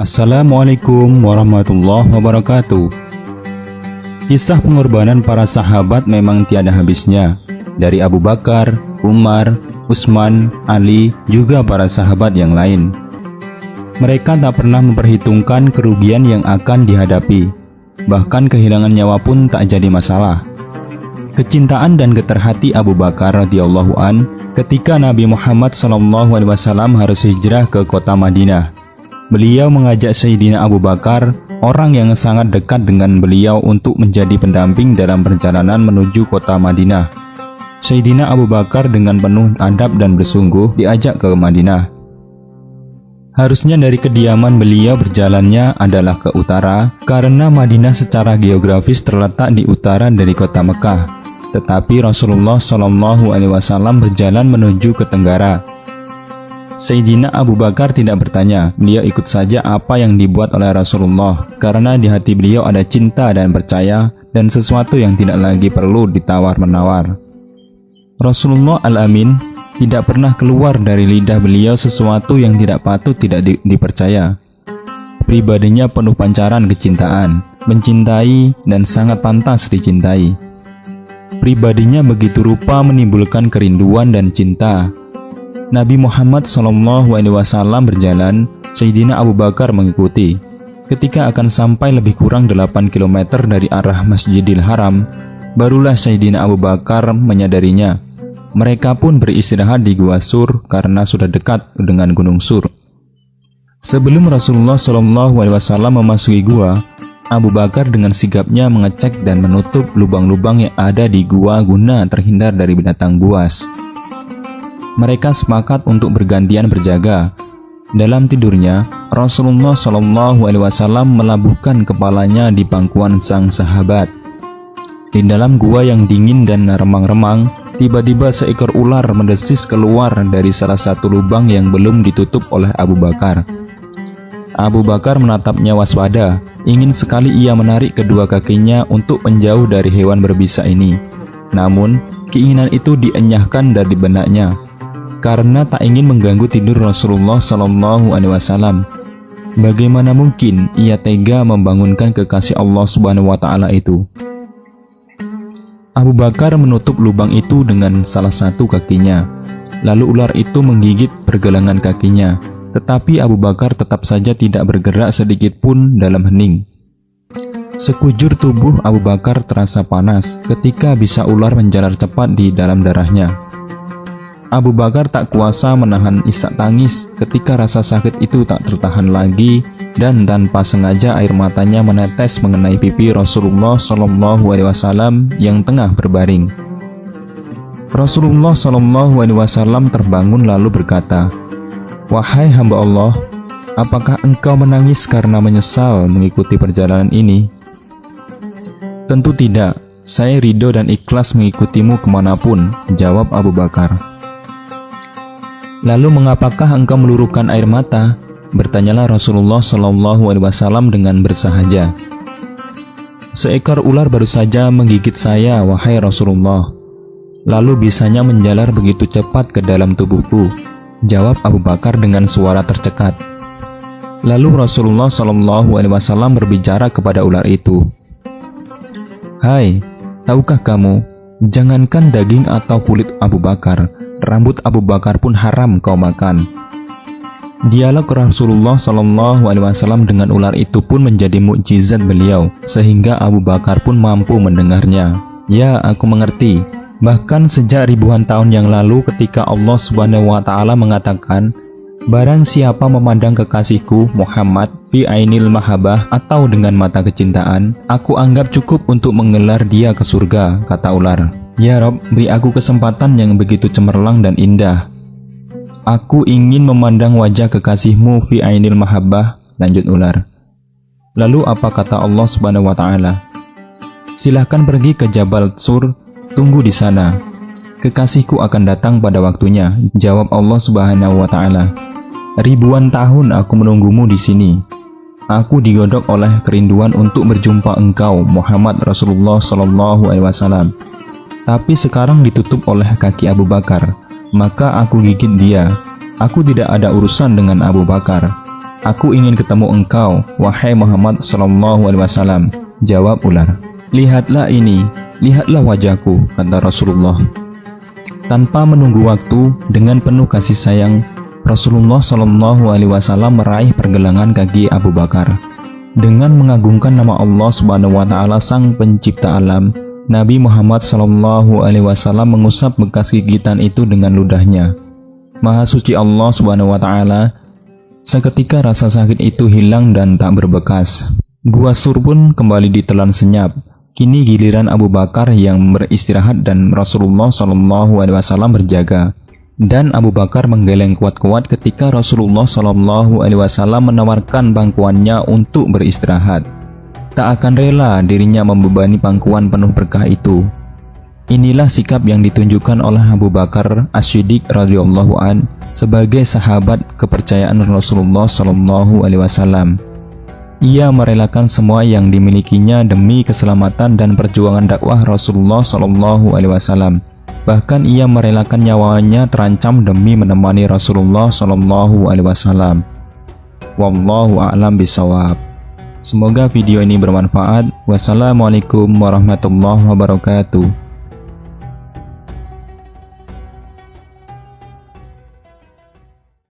Assalamualaikum warahmatullahi wabarakatuh. Kisah pengorbanan para sahabat memang tiada habisnya. Dari Abu Bakar, Umar, Utsman, Ali, juga para sahabat yang lain. Mereka tak pernah memperhitungkan kerugian yang akan dihadapi. Bahkan kehilangan nyawa pun tak jadi masalah. Kecintaan dan getar-hati Abu Bakar radhiyallahu an ketika Nabi Muhammad SAW harus hijrah ke kota Madinah. Beliau mengajak Sayyidina Abu Bakar, orang yang sangat dekat dengan beliau, untuk menjadi pendamping dalam perjalanan menuju kota Madinah. Sayyidina Abu Bakar dengan penuh adab dan bersungguh diajak ke Madinah. Harusnya dari kediaman beliau berjalannya adalah ke utara, karena Madinah secara geografis terletak di utara dari kota Mekah. Tetapi Rasulullah SAW berjalan menuju ke tenggara. Sayyidina Abu Bakar tidak bertanya, dia ikut saja apa yang dibuat oleh Rasulullah, karena di hati beliau ada cinta dan percaya, dan sesuatu yang tidak lagi perlu ditawar-menawar. Rasulullah Al-Amin tidak pernah keluar dari lidah beliau sesuatu yang tidak patut tidak dipercaya. Pribadinya penuh pancaran kecintaan, mencintai dan sangat pantas dicintai. Pribadinya begitu rupa menimbulkan kerinduan dan cinta. Nabi Muhammad SAW berjalan, Sayyidina Abu Bakar mengikuti. Ketika akan sampai lebih kurang 8 km dari arah Masjidil Haram, barulah Sayyidina Abu Bakar menyadarinya. Mereka pun beristirahat di Gua Sur karena sudah dekat dengan Gunung Sur. Sebelum Rasulullah SAW memasuki gua, Abu Bakar dengan sigapnya mengecek dan menutup lubang-lubang yang ada di gua guna terhindar dari binatang buas. Mereka sepakat untuk bergantian berjaga. Dalam tidurnya, Rasulullah SAW melabuhkan kepalanya di pangkuan sang sahabat. Di dalam gua yang dingin dan remang-remang, tiba-tiba seekor ular mendesis keluar dari salah satu lubang yang belum ditutup oleh Abu Bakar. Abu Bakar menatapnya waspada, ingin sekali ia menarik kedua kakinya untuk menjauh dari hewan berbisa ini. Namun, keinginan itu dienyahkan dari benaknya, karena tak ingin mengganggu tidur Rasulullah SAW. Bagaimana mungkin ia tega membangunkan kekasih Allah SWT itu? Abu Bakar menutup lubang itu dengan salah satu kakinya. Lalu ular itu menggigit pergelangan kakinya, tetapi Abu Bakar tetap saja tidak bergerak sedikit pun dalam hening. Sekujur tubuh Abu Bakar terasa panas ketika bisa ular menjalar cepat di dalam darahnya. Abu Bakar tak kuasa menahan isak tangis ketika rasa sakit itu tak tertahan lagi, dan tanpa sengaja air matanya menetes mengenai pipi Rasulullah SAW yang tengah berbaring. Rasulullah SAW terbangun lalu berkata, "Wahai hamba Allah, apakah engkau menangis karena menyesal mengikuti perjalanan ini?" "Tentu tidak, saya ridho dan ikhlas mengikutimu kemanapun," jawab Abu Bakar. "Lalu mengapakah engkau meluruhkan air mata?" bertanyalah Rasulullah SAW dengan bersahaja. "Seekor ular baru saja menggigit saya, wahai Rasulullah. Lalu bisanya menjalar begitu cepat ke dalam tubuhku," jawab Abu Bakar dengan suara tercekat. Lalu Rasulullah SAW berbicara kepada ular itu, "Hai, tahukah kamu, jangankan daging atau kulit Abu Bakar, rambut Abu Bakar pun haram kau makan." Dialog Rasulullah SAW dengan ular itu pun menjadi mukjizat beliau, sehingga Abu Bakar pun mampu mendengarnya. "Ya, aku mengerti. Bahkan sejak ribuan tahun yang lalu ketika Allah SWT mengatakan, barang siapa memandang kekasihku Muhammad fi ainil mahabbah atau dengan mata kecintaan, aku anggap cukup untuk menggelar dia ke surga," kata ular. "Ya Rob, beri aku kesempatan yang begitu cemerlang dan indah. Aku ingin memandang wajah kekasihmu fi ainil mahabbah," lanjut ular. Lalu apa kata Allah SWT? "Silahkan pergi ke Jabal Sur, Tunggu di sana. Kekasihku akan datang pada waktunya, jawab Allah Subhanahu wa Ta'ala. Ribuan tahun aku menunggumu di sini. Aku digodok oleh kerinduan untuk berjumpa engkau, Muhammad Rasulullah Sallallahu Alaihi Wasallam. Tapi sekarang ditutup oleh kaki Abu Bakar. Maka aku gigit dia. Aku tidak ada urusan dengan Abu Bakar. Aku ingin ketemu engkau, wahai Muhammad Sallallahu Alaihi Wasallam, jawab ular. Lihatlah ini, lihatlah wajahku, kata Rasulullah. Tanpa menunggu waktu, dengan penuh kasih sayang, Rasulullah Sallallahu Alaihi Wasallam meraih pergelangan kaki Abu Bakar. Dengan mengagungkan nama Allah Subhanahu Wa Taala, Sang Pencipta Alam, Nabi Muhammad Sallallahu Alaihi Wasallam mengusap bekas gigitan itu dengan ludahnya. Maha suci Allah Subhanahu Wa Taala. Seketika rasa sakit itu hilang dan tak berbekas. Gua Sur pun kembali ditelan senyap. Kini giliran Abu Bakar yang beristirahat dan Rasulullah Sallallahu Alaihi Wasallam berjaga. Dan Abu Bakar menggeleng kuat-kuat ketika Rasulullah Sallallahu Alaihi Wasallam menawarkan pangkuannya untuk beristirahat. Tak akan rela dirinya membebani pangkuan penuh berkah itu. Inilah sikap yang ditunjukkan oleh Abu Bakar As-Siddiq radhiyallahu an sebagai sahabat kepercayaan Rasulullah Sallallahu Alaihi Wasallam. Ia merelakan semua yang dimilikinya demi keselamatan dan perjuangan dakwah Rasulullah Sallallahu Alaihi Wasallam. Bahkan ia merelakan nyawanya terancam demi menemani Rasulullah Sallallahu Alaihi Wasallam. Wallahu a'lam bishawab. Semoga video ini bermanfaat. Wassalamualaikum warahmatullahi wabarakatuh.